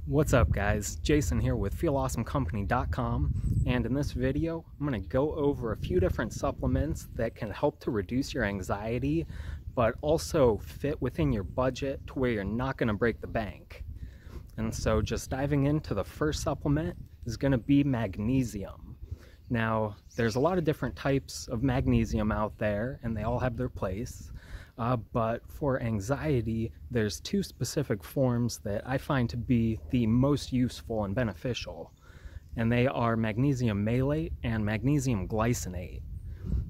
What's up guys, Jason here with feelawesomecompany.com, and in this video I'm going to go over a few different supplements that can help to reduce your anxiety but also fit within your budget to where you're not going to break the bank. And so just diving into the first supplement is going to be magnesium. Now there's a lot of different types of magnesium out there and they all have their place. But for anxiety, there's two specific forms that I find to be the most useful and beneficial, and they are magnesium malate and magnesium glycinate.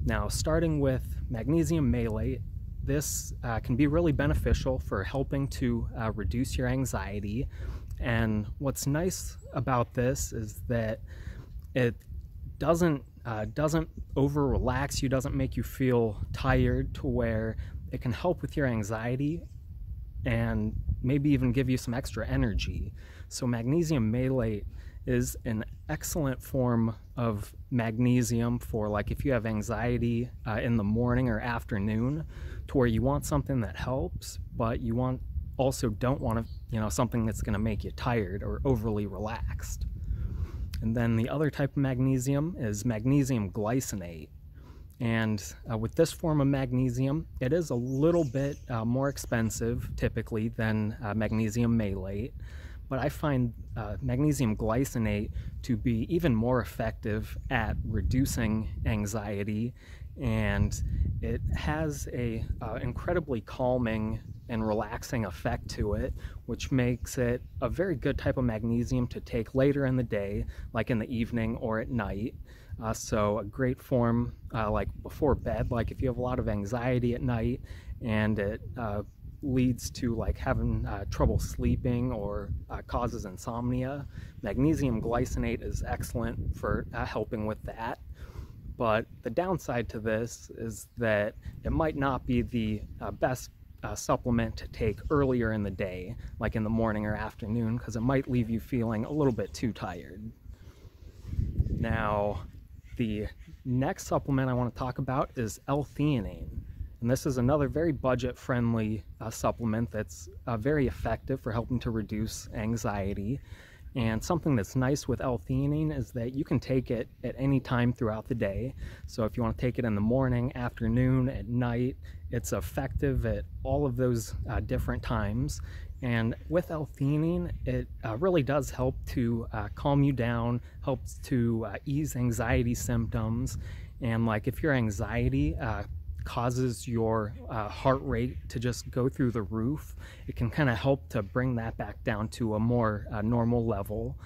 Now, starting with magnesium malate, this can be really beneficial for helping to reduce your anxiety. And what's nice about this is that it doesn't over relax you, doesn't make you feel tired to where it can help with your anxiety and maybe even give you some extra energy. So magnesium malate is an excellent form of magnesium for like if you have anxiety in the morning or afternoon, to where you want something that helps, but you don't want to, something that's going to make you tired or overly relaxed. And then the other type of magnesium is magnesium glycinate. And with this form of magnesium, it is a little bit more expensive typically than magnesium malate, but I find magnesium glycinate to be even more effective at reducing anxiety, and it has a incredibly calming and relaxing effect to it, which makes it a very good type of magnesium to take later in the day, like in the evening or at night. So a great form like before bed, like if you have a lot of anxiety at night and it leads to like having trouble sleeping or causes insomnia, magnesium glycinate is excellent for helping with that. But the downside to this is that it might not be the best supplement to take earlier in the day, like in the morning or afternoon, because it might leave you feeling a little bit too tired. Now, the next supplement I want to talk about is L-Theanine, and this is another very budget-friendly supplement that's very effective for helping to reduce anxiety. And something that's nice with L-Theanine is that you can take it at any time throughout the day. So if you want to take it in the morning, afternoon, at night, it's effective at all of those different times. And with L-Theanine, it really does help to calm you down, helps to ease anxiety symptoms. And like if your anxiety causes your heart rate to just go through the roof, it can kind of help to bring that back down to a more normal level.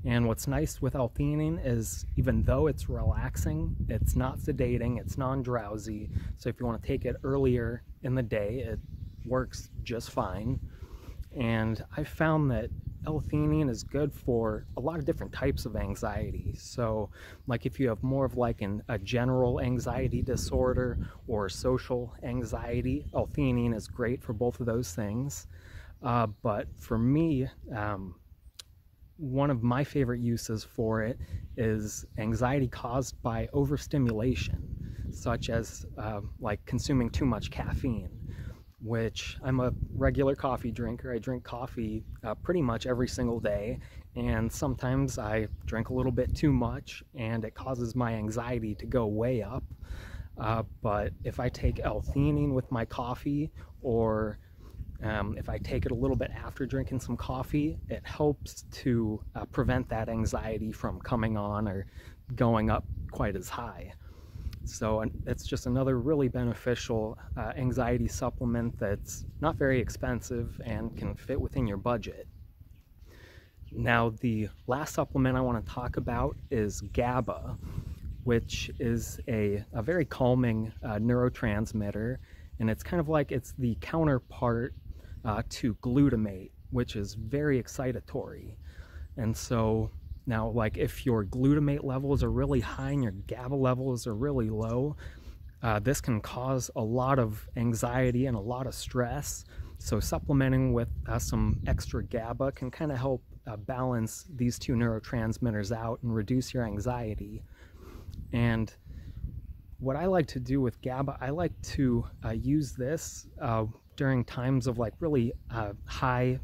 And what's nice with L-Theanine is even though it's relaxing, it's not sedating, it's non-drowsy. So if you want to take it earlier in the day, it works just fine. And I found that L-Theanine is good for a lot of different types of anxiety. So like if you have more of like a general anxiety disorder or social anxiety, L-Theanine is great for both of those things. But for me, one of my favorite uses for it is anxiety caused by overstimulation, such as like consuming too much caffeine, which I'm a regular coffee drinker. I drink coffee pretty much every single day, and sometimes I drink a little bit too much and it causes my anxiety to go way up. But if I take L-Theanine with my coffee, or if I take it a little bit after drinking some coffee, it helps to prevent that anxiety from coming on or going up quite as high. So it's just another really beneficial anxiety supplement that's not very expensive and can fit within your budget. Now, the last supplement I want to talk about is GABA, which is a very calming neurotransmitter, and it's kind of like it's the counterpart to glutamate, which is very excitatory. And so now, like if your glutamate levels are really high and your GABA levels are really low, this can cause a lot of anxiety and a lot of stress. So supplementing with some extra GABA can kind of help balance these two neurotransmitters out and reduce your anxiety. And what I like to do with GABA, I like to use this during times of like really high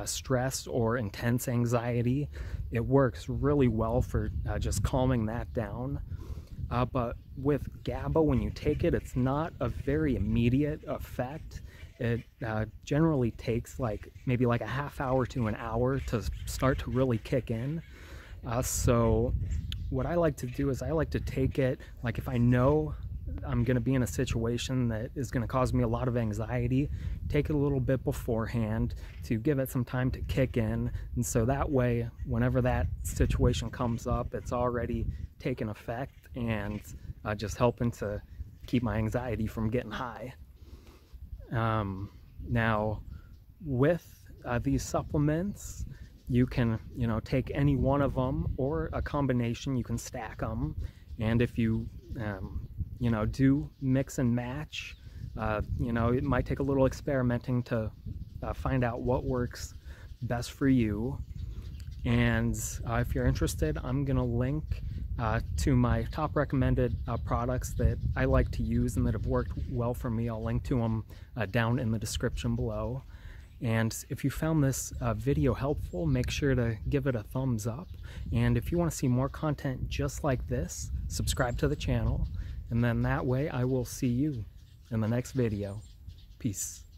stress or intense anxiety. It works really well for just calming that down. But with GABA, when you take it, it's not a very immediate effect. It generally takes maybe a half hour to an hour to start to really kick in. So what I like to do is I like to take it, if I know I'm going to be in a situation that is going to cause me a lot of anxiety, take it a little bit beforehand to give it some time to kick in. And so that way, whenever that situation comes up, it's already taken effect and just helping to keep my anxiety from getting high. Now, with these supplements, you can, take any one of them or a combination. You can stack them, and if you, do mix and match, it might take a little experimenting to find out what works best for you. And if you're interested, I'm gonna link to my top recommended products that I like to use and that have worked well for me. I'll link to them down in the description below. And if you found this video helpful, make sure to give it a thumbs up. And if you want to see more content just like this, subscribe to the channel. And then that way I will see you in the next video. Peace.